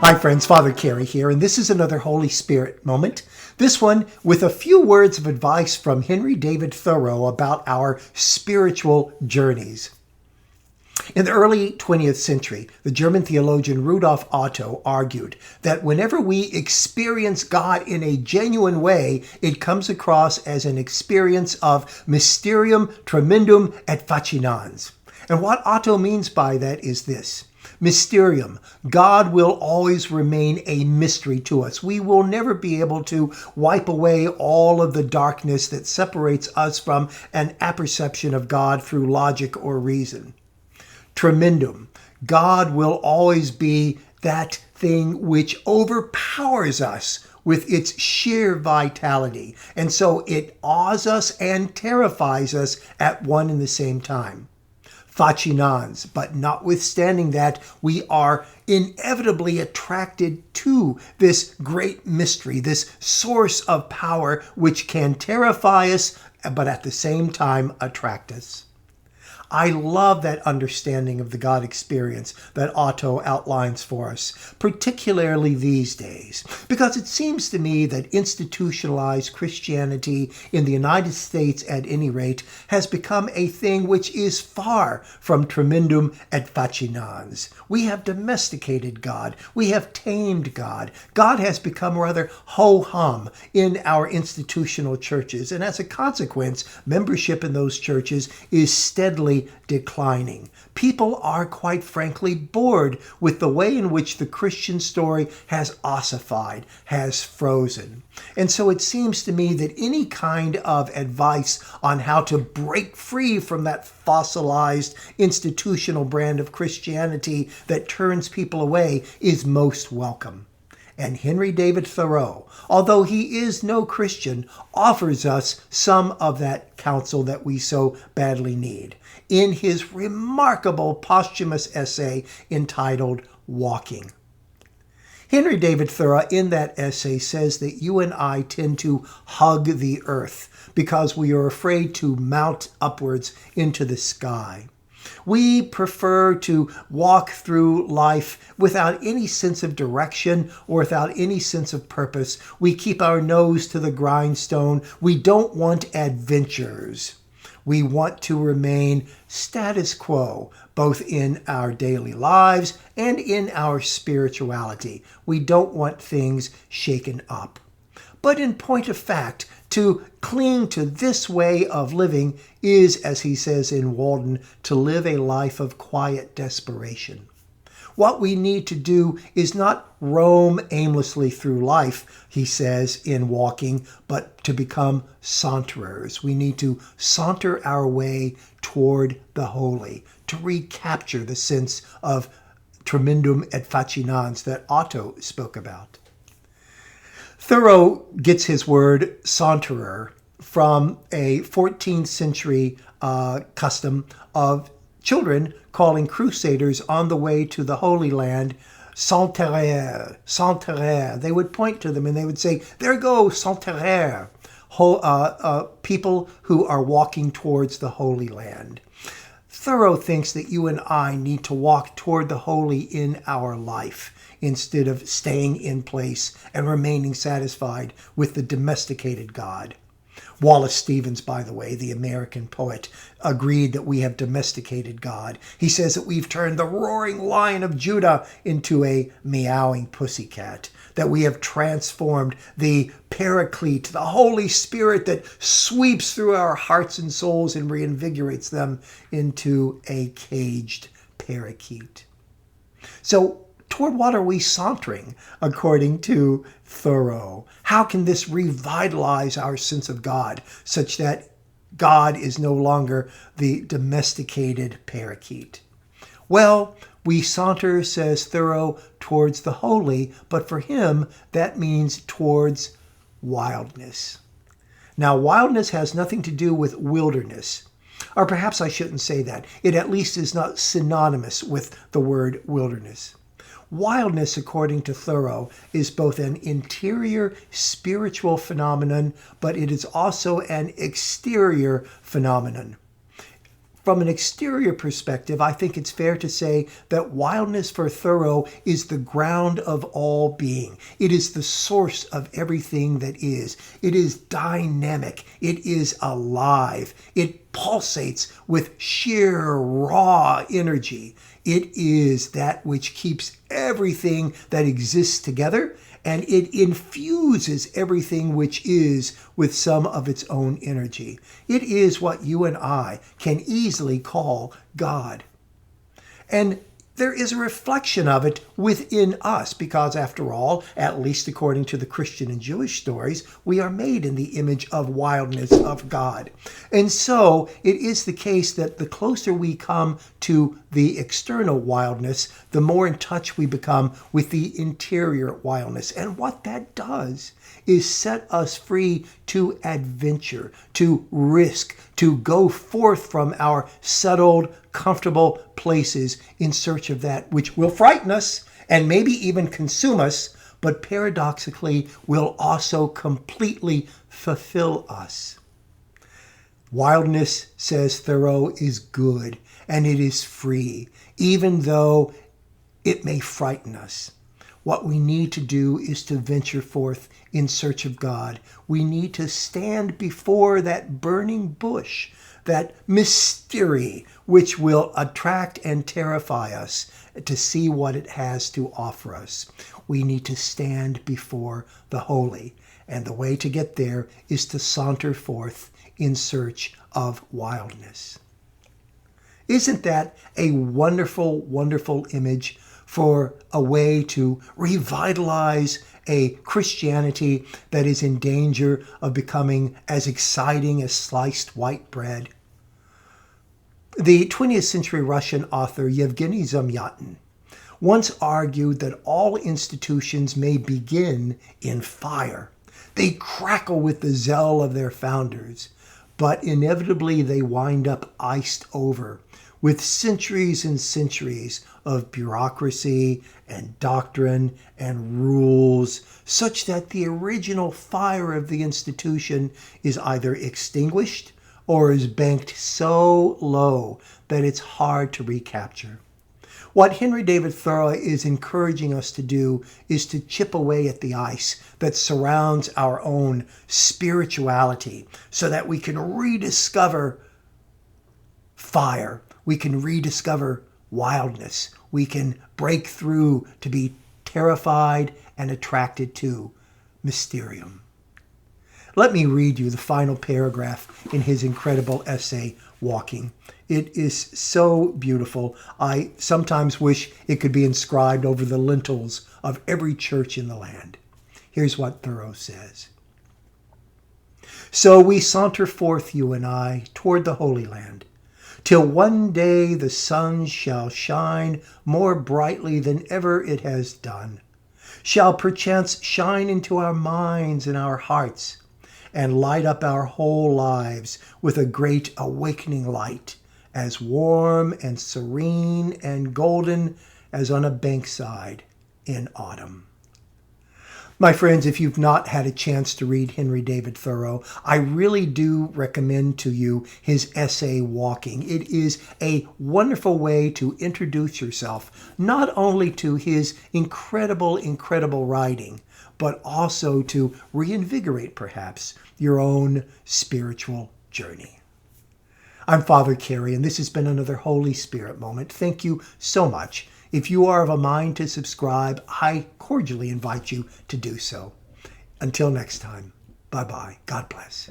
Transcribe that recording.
Hi friends, Father Carey here, and this is another Holy Spirit moment. This one with a few words of advice from Henry David Thoreau about our spiritual journeys. In the early 20th century, the German theologian Rudolf Otto argued that whenever we experience God in a genuine way, it comes across as an experience of mysterium tremendum et fascinans. And what Otto means by that is this. Mysterium. God will always remain a mystery to us. We will never be able to wipe away all of the darkness that separates us from an apperception of God through logic or reason. Tremendum. God will always be that thing which overpowers us with its sheer vitality. And so it awes us and terrifies us at one and the same time. Fascinans, but notwithstanding that, we are inevitably attracted to this great mystery, this source of power which can terrify us, but at the same time attract us. I love that understanding of the God experience that Otto outlines for us, particularly these days, because it seems to me that institutionalized Christianity in the United States, at any rate, has become a thing which is far from tremendum et fascinans. We have domesticated God. We have tamed God. God has become rather ho-hum in our institutional churches, and as a consequence, membership in those churches is steadily declining. People are quite frankly bored with the way in which the Christian story has ossified, has frozen. And so it seems to me that any kind of advice on how to break free from that fossilized institutional brand of Christianity that turns people away is most welcome. And Henry David Thoreau, although he is no Christian, offers us some of that counsel that we so badly need in his remarkable posthumous essay entitled Walking. Henry David Thoreau in that essay says that you and I tend to hug the earth because we are afraid to mount upwards into the sky. We prefer to walk through life without any sense of direction or without any sense of purpose. We keep our nose to the grindstone. We don't want adventures. We want to remain status quo, both in our daily lives and in our spirituality. We don't want things shaken up. But in point of fact, to cling to this way of living is, as he says in Walden, to live a life of quiet desperation. What we need to do is not roam aimlessly through life, he says in Walking, but to become saunterers. We need to saunter our way toward the holy, to recapture the sense of tremendum et fascinans that Otto spoke about. Thoreau gets his word saunterer from a 14th century custom of children calling crusaders on the way to the Holy Land saunterer, saunterer. They would point to them and they would say, there go saunterer, people who are walking towards the Holy Land. Thoreau thinks that you and I need to walk toward the holy in our life instead of staying in place and remaining satisfied with the domesticated God. Wallace Stevens, by the way, the American poet, agreed that we have domesticated God. He says that we've turned the roaring lion of Judah into a meowing pussycat, that we have transformed the paraclete, the Holy Spirit that sweeps through our hearts and souls and reinvigorates them, into a caged parakeet. So, toward what are we sauntering, according to Thoreau? How can this revitalize our sense of God, such that God is no longer the domesticated parakeet? Well, we saunter, says Thoreau, towards the holy, but for him, that means towards wildness. Now, wildness has nothing to do with wilderness. Or perhaps I shouldn't say that. It at least is not synonymous with the word wilderness. Wildness, according to Thoreau, is both an interior spiritual phenomenon, but it is also an exterior phenomenon. From an exterior perspective, I think it's fair to say that wildness for Thoreau is the ground of all being. It is the source of everything that is. It is dynamic. It is alive. It pulsates with sheer raw energy. It is that which keeps everything that exists together, and it infuses everything which is with some of its own energy. It is what you and I can easily call God. And there is a reflection of it within us because, after all, at least according to the Christian and Jewish stories, we are made in the image of wildness of God. And so it is the case that the closer we come to the external wildness, the more in touch we become with the interior wildness. And what that does is set us free to adventure, to risk, to go forth from our settled, comfortable places in search of that which will frighten us and maybe even consume us, but paradoxically will also completely fulfill us. Wildness, says Thoreau, is good and it is free, even though it may frighten us. What we need to do is to venture forth in search of God. We need to stand before that burning bush, that mystery which will attract and terrify us to see what it has to offer us. We need to stand before the holy, and the way to get there is to saunter forth in search of wildness. Isn't that a wonderful, wonderful image for a way to revitalize a Christianity that is in danger of becoming as exciting as sliced white bread? The 20th century Russian author Yevgeny Zamyatin once argued that all institutions may begin in fire. They crackle with the zeal of their founders, but inevitably they wind up iced over with centuries and centuries of bureaucracy and doctrine and rules, such that the original fire of the institution is either extinguished or is banked so low that it's hard to recapture. What Henry David Thoreau is encouraging us to do is to chip away at the ice that surrounds our own spirituality so that we can rediscover fire. We can rediscover wildness. We can break through to be terrified and attracted to mysterium. Let me read you the final paragraph in his incredible essay, Walking. It is so beautiful. I sometimes wish it could be inscribed over the lintels of every church in the land. Here's what Thoreau says. So we saunter forth, you and I, toward the Holy Land, till one day the sun shall shine more brightly than ever it has done, shall perchance shine into our minds and our hearts, and light up our whole lives with a great awakening light, as warm and serene and golden as on a bankside in autumn. My friends, if you've not had a chance to read Henry David Thoreau, I really do recommend to you his essay, Walking. It is a wonderful way to introduce yourself, not only to his incredible, incredible writing, but also to reinvigorate, perhaps, your own spiritual journey. I'm Father Carey, and this has been another Holy Spirit moment. Thank you so much. If you are of a mind to subscribe, I cordially invite you to do so. Until next time, bye-bye. God bless.